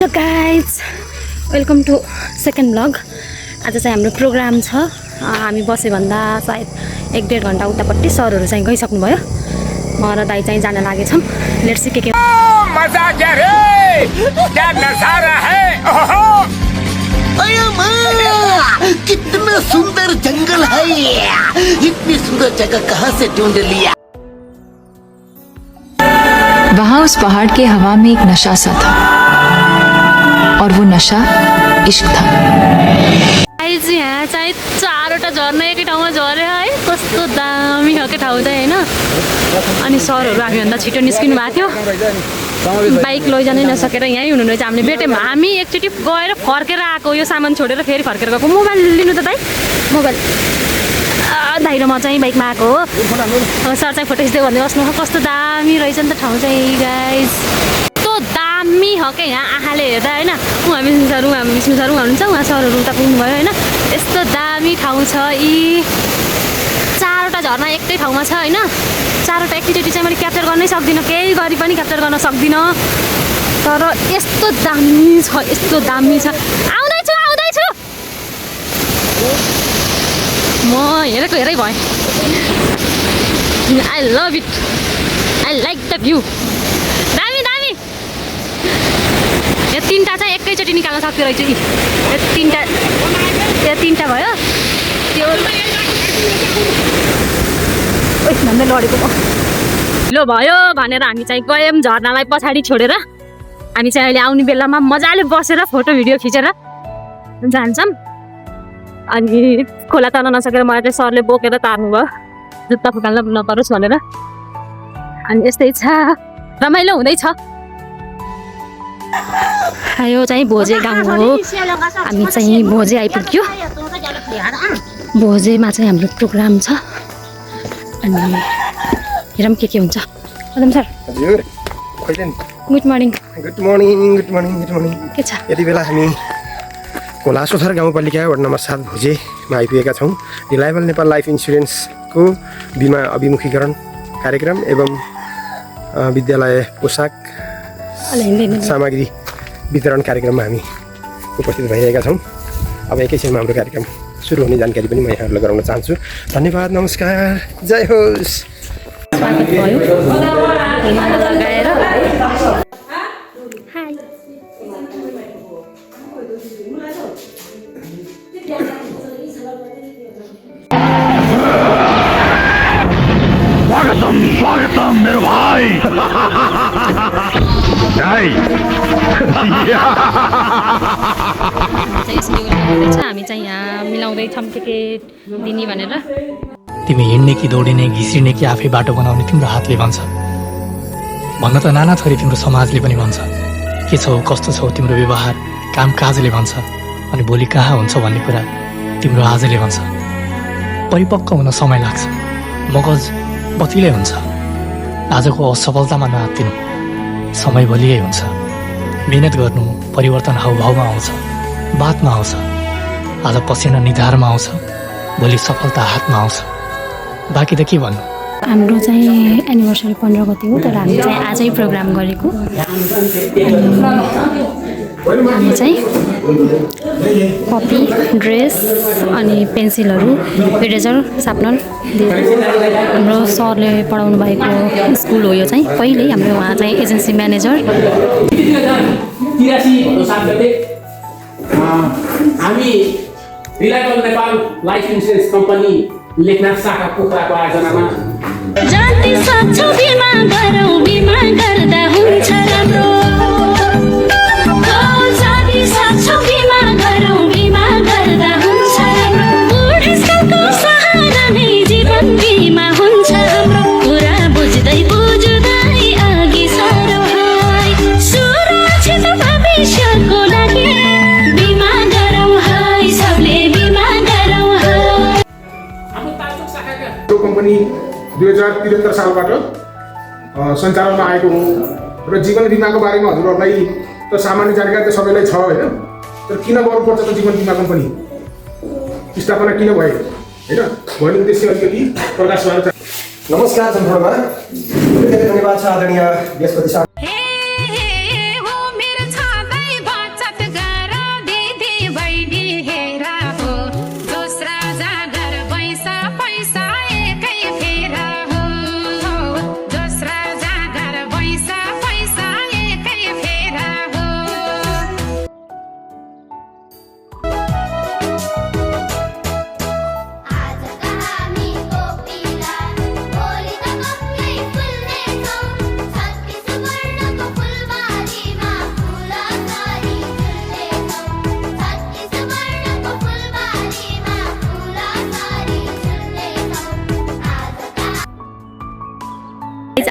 Hello guys welcome to second blog. आज चाहिँ हाम्रो प्रोग्राम छ। हामी बसे भन्दा सायद 1-1.5 घन्टा उतापट्टि सरहरू चाहिँ गइसक्नु भयो। म र दाइ चाहिँ जान लागेछौँ। लेट्स सी के मजा क्या रे, क्या नजारा है। अरे माँ, कितना सुंदर जंगल है। इतनी सुंदर जगह कहाँ से ढूंढ लिया। वहाँ उस पहाड़ के हवा में एक नशा सा था और वो नशा इश्क था। गाइज यहाँ चाहिँ 4वटा झर्ना एकै ठाउँमा झऱ्यो है। कस्तो दामी खालको ठाउँ चाहिँ होइन। अनि सरहरू हामीभन्दा छिटो निस्किनु भएको थियो। बाइक लैजानै नसकेर यहीँ हुनुहुनेछ। हामीले भेट्यौँ। हामी एकचोटि गएर फर्केर आएको, यो सामान छोडेर फेरि फर्केर गएको। मोबाइल लिनु त दाइ, मोबाइल दाइ र म चाहिँ बाइकमा आएको हो। सर चाहिँ फोटो खिच्दै भन्दै बस्नु। कस्तो दामी रहेछ नि त ठाउँ चाहिँ गाइज। कस्तो दामी हो क्या यहाँ आँखाले हेर्दा होइन। उहाँ विष्णु सर हुनुहुन्छ, उहाँ सरहरू उता पुग्नुभयो होइन। यस्तो दामी ठाउँ छ। यी 4वटा झर्ना एकै ठाउँमा छ होइन। 4वटा एकैचोटि चाहिँ मैले क्याप्चर गर्नै सक्दिनँ, केही गरी पनि क्याप्चर गर्न सक्दिनँ। तर यस्तो दामी छ, यस्तो दामी छ। आउँदैछु आउँदैछु। म हेरेको हेरै भएँ। I love it, I like the view. दामी दामी। यो 3टा चाहिँ एकैचोटि निकाल्न सक्दो रहेछु। यो 3टा भयो। त्यो भन्दै लडेको म लो भयो भनेर हामी चाहिँ गयौँ झर्नालाई पछाडि छोडेर। हामी चाहिँ अहिले आउने बेलामा मजाले बसेर फोटो भिडियो खिचेर जान्छौँ। अनि खोला तर्न नसकेर मलाई चाहिँ सरले बोकेर तार्नु भयो, जुत्ता फुकाल्न नपरोस् भनेर। अनि यस्तै छ, रमाइलो हुँदैछ। यो चाहिँ भोजे गाउँ हो। हामी चाहिँ भोजे आइपुग्यो। भोजेमा चाहिँ हाम्रो प्रोग्राम छ। अनि हेरौँ के हुन्छ। मदन सर हजुर, good morning. Good morning, good morning, good morning. के छ? यति बेला हामी कोलासोथर गाउँपालिका वार्ड नम्बर 7 भोजेमा आइपुगेका छौँ। रिलायबल नेपाल लाइफ इन्सुरेन्सको बिमा अभिमुखीकरण कार्यक्रम एवं विद्यालय पोसाक सामग्री वितरण कार्यक्रममा हामी उपस्थित भइरहेका छौँ। अब एकैछिनमा हाम्रो कार्यक्रम सुरु हुने जानकारी पनि म यहाँहरूलाई गराउन चाहन्छु। धन्यवाद, नमस्कार, जय होस्। स्वागत भयो लगाएर। स्वागतम स्वागतम मेरो भाइ। हामी चाहिँ यहाँ मिलाउँदैछौँ के दिने भनेर। तिमी हिँड्ने कि दौडिने, घिसिने कि आफै बाटो बनाउने तिम्रो हातले भन्छ। भन्न त नाना थरी तिम्रो समाजले पनि भन्छ। के छौ, कस्तो छौ, तिम्रो व्यवहार कामकाजले भन्छ। अनि भोलि कहाँ हुन्छ भन्ने कुरा तिम्रो आजले भन्छ। परिपक्व हुन समय लाग्छ, मगज बतिलै हुन्छ। आजको असफलतामा नआत्तिनु, समय भोलियै हुन्छ। मिहिनेत गर्नु, परिवर्तन हाउभाउमा आउँछ, बातमा आउँछ। आज पसिना निधारमा आउँछ, भोलि सफलता हातमा आउँछ। बाँकी त के भन्नु। हाम्रो चाहिँ एनिभर्सरी 15 गते हो, तर हामी चाहिँ आजै प्रोग्राम गरेको। हामी चाहिँ कपी, ड्रेस अनि पेन्सिलहरू, इरेजर, सार्पनर दिएर हाम्रो सरले पढाउनु भएको स्कुल हो यो चाहिँ। पहिल्यै हाम्रो उहाँ चाहिँ एजेन्सी म्यानेजर। हामी reliable Nepal life insurance company Lekhnath शाखा पोखराको आयोजनामा जाति सक्छौ बिमा गरौ, बिमा गर्दा हुन्छ राम्रो। जाति सक्छौ बिमा गरौ, बिमा गर्दा हुन्छ राम्रो। बुढेसकालको सहारा नै जीवन बिमा हुन्छ हाम्रो। कुरा बुझ्दै बुझ्दै अघि सरौ है, सुरक्षित भविष्यको लागि बिमा गरौ है, सबले बिमा गरौ है। यो कम्पनी 2073 सालबाट सञ्चालनमा आएको हो र जीवन बिमाको बारेमा हजुरहरूलाई त सामान्य जानकारी त सबैलाई छ होइन। तर किन गर्नुपर्छ त जीवन बिमा कम्पनी स्थापना किन भयो होइन भन्ने उद्देश्य अलिकति प्रकाश गर्न चाहन्छु। नमस्कार सम्पूर्णमा धन्यवाद छ आदरणीय यसपति सर। हे हो मेरो छादै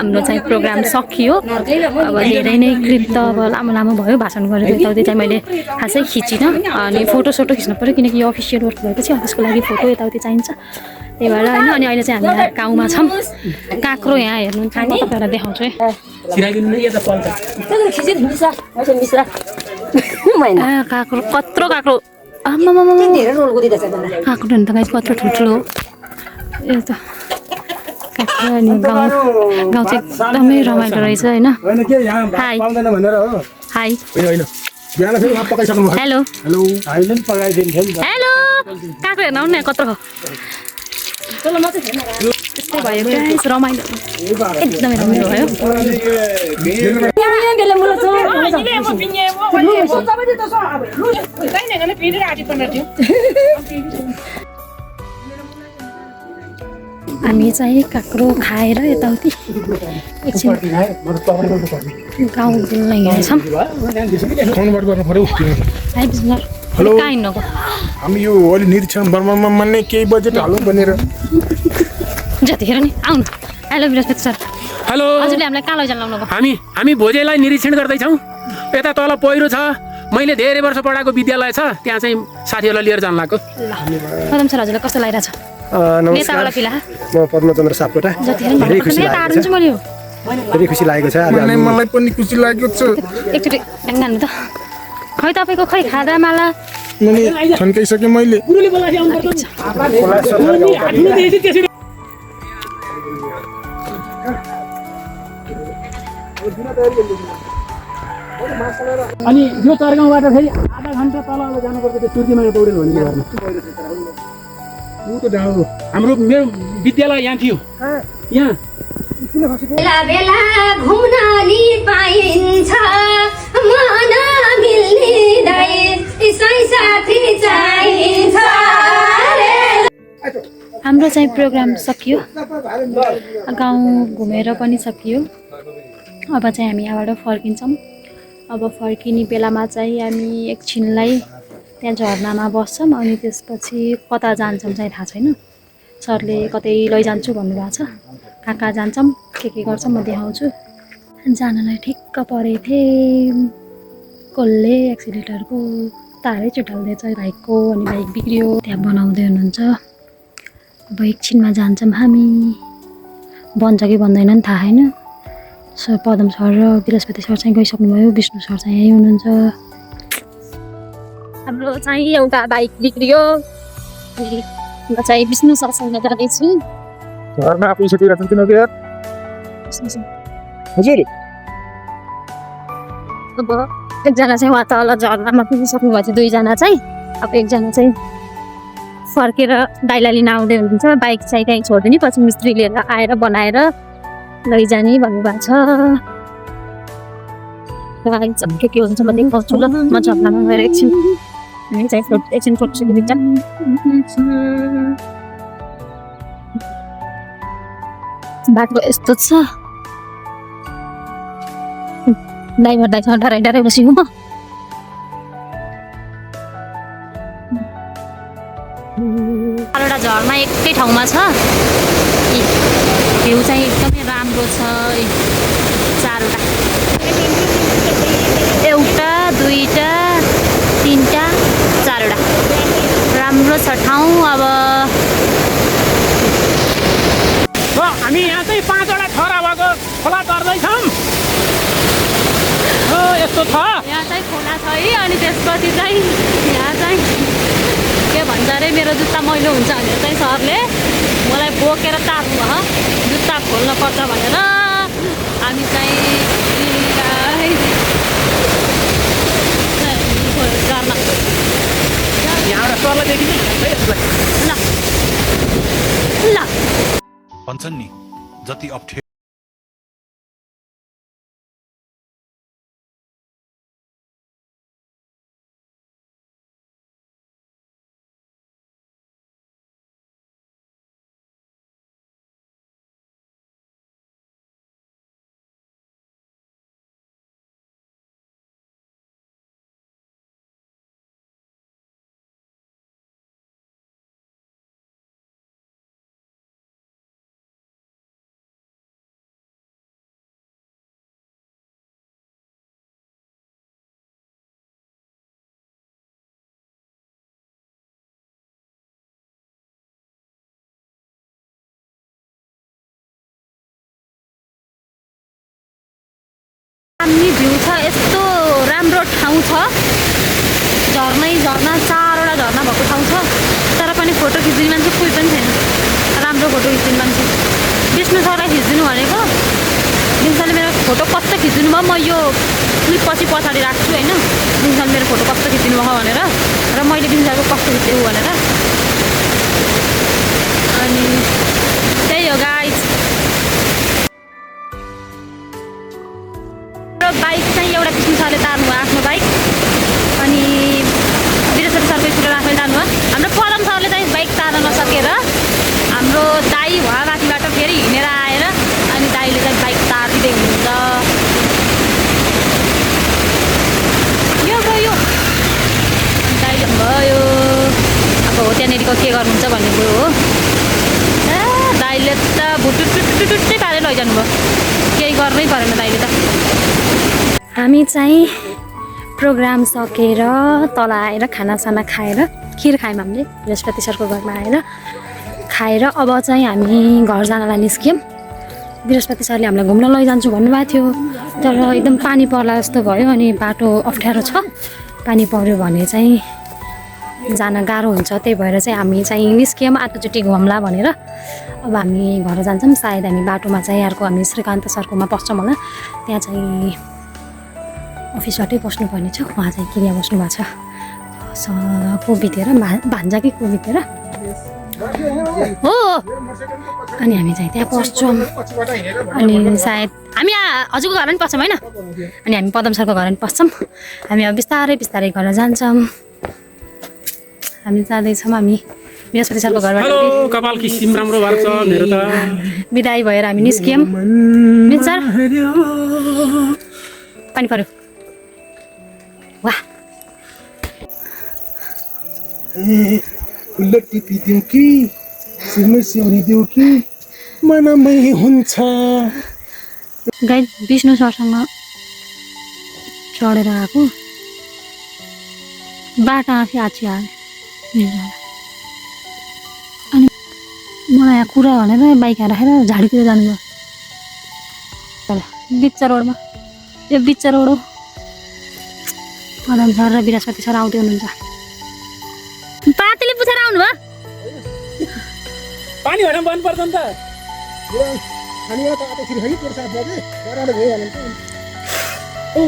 हाम्रो चाहिँ प्रोग्राम सकियो अब धेरै नै क्लिप त अब लामो लामो भयो भाषण गरेको यताउति चाहिँ मैले खासै खिचिनँ अनि फोटोसोटो खिच्नु पऱ्यो किनकि यो अफिसियल वर्क भएपछि अफिसको लागि फोटो यताउति चाहिन्छ त्यही भएर होइन अनि अहिले चाहिँ हामी यहाँ गाउँमा छौँ काँक्रो यहाँ हेर्नुहुन्छ म तपाईँहरूलाई देखाउँछु है काँक्रो कत्रो काँक्रो आमामामा काँक्रो नि त गाइस कत्रो ठुल्ठुलो हो यो त काँक्रो अनि गाउँ चाहिँ एकदमै रमाइलो रहेछ होइन हाई हाई हेलो हेलो काँक्रो हेर्न आउनु न कत्रो हो त्यस्तै भयो गाइस रमाइलो एकदमै रमाइलो भयो हामी चाहिँ काँक्रो खाएर यताउति एकछिन गाउँ डुल्न हिँडेछौँ हेलो कहाँ हिँड्नको हामी यो अलि निरीक्षण बर्मामा मान्ने केही बजेट हालौँ भनेर जतिखेर नि आउनु हेलो बृहस्पति सर हेलो हजुरले हामीलाई कहाँ लैजानु लाउनुभयो हामी भोजेलाई निरीक्षण गर्दैछौँ यता तल पहिरो छ मैले धेरै वर्ष पढाएको विद्यालय छ त्यहाँ चाहिँ साथीहरूलाई लिएर जान लाग्यो पदम सर हजुरलाई कस्तो लागिरहेछ नमस्कार नेतावाला पिला म पद्मचन्द्र सापकोटा जतिखेर धेरै खुसी लागेको छ मैले धेरै खुसी लागेको छ आज मलाई पनि खुसी लागेको छ एकचोटि जानु त खै तपाईँको खै खादा माला मैले छन्काइसकेँ मैले अनि यो चरगाउँबाट फेरि आधा घन्टा तल अब जानुपर्छ त्यो सुर्तीमाया पौडेल भन्ने घरमा हाम्रो मेरो विद्यालय यहाँ थियो यहाँ बेला बेला घुम्न नि पाइन्छ मन मिल्ने साथी चाहिन्छ हाम्रो चाहिँ प्रोग्राम सकियो गाउँ घुमेर पनि सकियो अब चाहिँ हामी यहाँबाट फर्किन्छौँ अब फर्किने बेलामा चाहिँ हामी एकछिनलाई त्यहाँ झरनामा बस्छौँ अनि त्यसपछि कता जान्छौँ चाहिँ थाहा छैन सरले कतै लैजान्छु भन्नुभएको छ कहाँ कहाँ जान्छौँ के गर्छौँ म देखाउँछु जानलाई ठिक्क परेको थिएँ कसले एक्सिलेटरको तारै चुटाल्दैछ बाइकको अनि बाइक बिग्रियो त्यहाँ बनाउँदै हुनुहुन्छ अब एकछिनमा जान्छौँ हामी बन्छ कि बन्दैन नि थाहा छैन सर पदम सर र बृहस्पति सर चाहिँ गइसक्नुभयो विष्णु सर चाहिँ यहीँ हुनुहुन्छ हाम्रो चाहिँ एउटा बाइक बिग्रियो म चाहिँ विष्णु सरसँग जाँदैछु घरमा आफै सकिरहेको छ किन हजुर अब एकजना चाहिँ उहाँ तल झर्नामा पुगिसक्नु भएको छ दुईजना चाहिँ अब एकजना चाहिँ फर्केर दाइला लिन आउँदै हुनुहुन्छ बाइक चाहिँ त्यहीँ छोडिदिने पछि मिस्त्री लिएर आएर बनाएर लैजाने भन्नुभएको छ के हुन्छ म देखाउँछु ल म झर्नामा गएर एकछिन एकछिन फोटो बाटो यस्तो छ ड्राइभर दाइसँग डराइ बसेको म चारवटा झर्ना एकै ठाउँमा छ भ्यू चाहिँ एकदमै राम्रो छ चारवटा एउटा दुईटा तिनटा चारवटा राम्रो छ ठाउँ अब हामी यहाँ चाहिँ 5वटा छोरा भएको खोला तर्दैछौँ यस्तो छ यहाँ चाहिँ खोला छ है अनि त्यसपछि चाहिँ यहाँ चाहिँ के भन्छ अरे मेरो जुत्ता मैलो हुन्छ भनेर चाहिँ सरले मलाई बोकेर तार्नु भयो जुत्ता खोल्न पर्छ भनेर हामी चाहिँ यहाँबाट सरलाई देखिन्छ ल भन्छन् नि जति अप्ठ्यारो भ्यू छ, यस्तो राम्रो ठाउँ छ, झर्ना 4वटा झर्ना भएको ठाउँ छ, तर पनि फोटो खिचिदिने मान्छे कोही पनि छैन। राम्रो फोटो खिचिदिने मान्छे विष्णु सरलाई खिचिदिनु भनेको, विष्णुले मेरो फोटो कस्तो खिचिदिनु भयो, म यो क्लिप पछि पछाडि राख्छु होइन, विष्णुले मेरो फोटो कस्तो खिचिदिनु भयो भनेर, र मैले विष्णुको कस्तो खिचेँ भनेर। अनि त्यही हो गाइज। बाइक चाहिँ एउटा विष्णु सरले तार्नु भयो आफ्नो बाइक, अनि वीरेश्वर सरको स्कुटर आफैले तार्नु भयो। हाम्रो पदम सरले चाहिँ बाइक तार्न नसकेर हाम्रो दाई उहाँ माथिबाट फेरि हिँडेर आएर अनि दाईले चाहिँ बाइक तारिदिँदै हुनुहुन्छ। यो गयो दाईले भयो, अब हो त्यहाँनिरको के गर्नुहुन्छ भन्ने कुरो हो। दाईले त भुटुटुटुटुटै पारेर लैजानु भयो, केही गर्नै परेन दाईले त। हामी चाहिँ प्रोग्राम सकेर तल आएर खानासाना खाएर खिर खायौँ हामीले बृहस्पति सरको घरमा आएर खाएर अब चाहिँ हामी घर जानलाई निस्क्यौँ। बृहस्पति सरले हामीलाई घुम्न लैजान्छु भन्नुभएको थियो, तर एकदम पानी पर्ला जस्तो भयो, अनि बाटो अप्ठ्यारो छ, पानी पर्यो भने चाहिँ जान गाह्रो हुन्छ, त्यही भएर चाहिँ हामी चाहिँ निस्क्यौँ आटोचोटि घुम्ला भनेर। अब हामी घर जान्छौँ, सायद हामी बाटोमा चाहिँ अर्को हामी श्रीकान्त सरकोमा पस्छौँ होला, त्यहाँ चाहिँ अफिसबाटै बस्नुपर्ने छ, उहाँ चाहिँ क्रिया बस्नु भएको छ को बितेर भान्जा कि को बितेर हो, अनि हामी चाहिँ त्यहाँ पस्छौँ। अनि सायद हामी हजुरको घर पनि पस्छौँ होइन, अनि हामी पदम सरको घर पनि पस्छौँ। हामी अब बिस्तारै बिस्तारै घर जान्छौँ, हामी जाँदैछौँ। हामी बृहस्पति सरको घरबाट कपाल किसिम राम्रो भएको छ मेरो त, बिदाई भएर हामी निस्क्यौँ। सर पानी पर्यो, वाह फुल्लो टिपिदियो कि सिरमै सिउरिदियो कि मनमै हुन्छ। गाइड विष्णु सरसँग चढेर आएको बाटो आफै आछि हाल्यो, अनि मलाई यहाँ कुरा भनेर बाइक राखेर झाडीतिर जानुभयो। बिच्चा रोडमा, यो बिच्चा रोड हो। पदम सर र बृहस्पति सर आउँदै हुनुहुन्छ। पातीले पुछेर आउनु भयो, पानी भएर बन्द पर्छ नि त।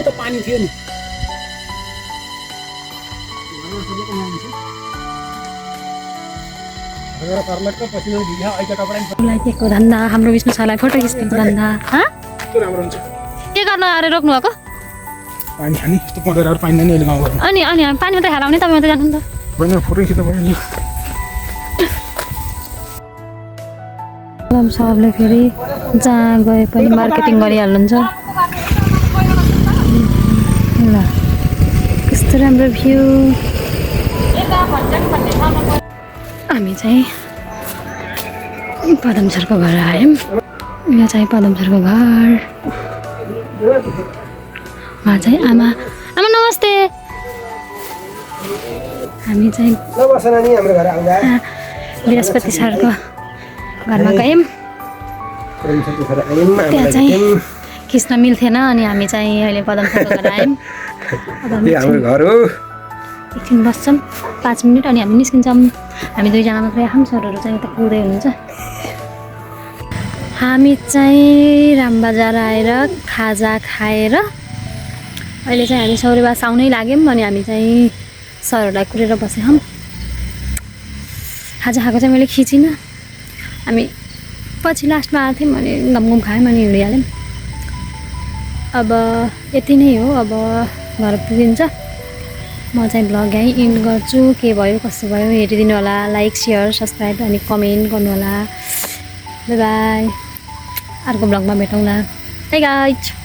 त पानी थियो नि, दिएको धन्दा हाम्रो विष्णु सरलाई फोटो खिच्दिएको धन्दा के गर्न आएर रोक्नु भएको? पानी खाने यस्तो पढेर पानी नै अहिले गाउँ अनि अनि हामी पानी मात्रै खाएर आउने, तपाईँ मात्रै जानु नि त। होइन फोटो खिच्दा भयो नि। पदम सरले फेरि जहाँ गए पनि मार्केटिङ गरिहाल्नुहुन्छ। ल कस्तो राम्रो भ्यू। हामी चाहिँ पदम सरको घर आयौँ। यो चाहिँ पदम सरको घर। उहाँ चाहिँ आमा आमा नमस्ते। हामी चाहिँ बृहस्पति सरको घरमा गयौँ। त्यहाँ चाहिँ खिच्न मिल्थेन, अनि हामी चाहिँ अहिले पदम सरको घर आयौँ। हाम्रो घर हो। एकछिन बस्छौँ 5 मिनट, अनि हामी निस्किन्छौँ। हामी दुईजना मात्रै आयौँ, सरहरू चाहिँ उता कुर्दै हुनुहुन्छ। हामी चाहिँ रामबजार आएर खाजा खाएर अहिले चाहिँ हामी सौरेबास आउनै लाग्यौँ, अनि हामी चाहिँ सरहरूलाई कुरेर बसेछौँ। खाजा खाएको चाहिँ मैले खिचिनँ, हामी पछि लास्टमा आएको थियौँ, अनि घमघम खायौँ, अनि हिँडिहाल्यौँ। अब यति नै हो, अब घर पुगिन्छ। म चाहिँ भ्लग यहीँ इन्ड गर्छु। के भयो कसो भयो हेरिदिनु होला, लाइक सेयर सब्सक्राइब अनि कमेन्ट गर्नु होला। बाई बाई, अर्को भ्लगमा भेटौँला। By guys.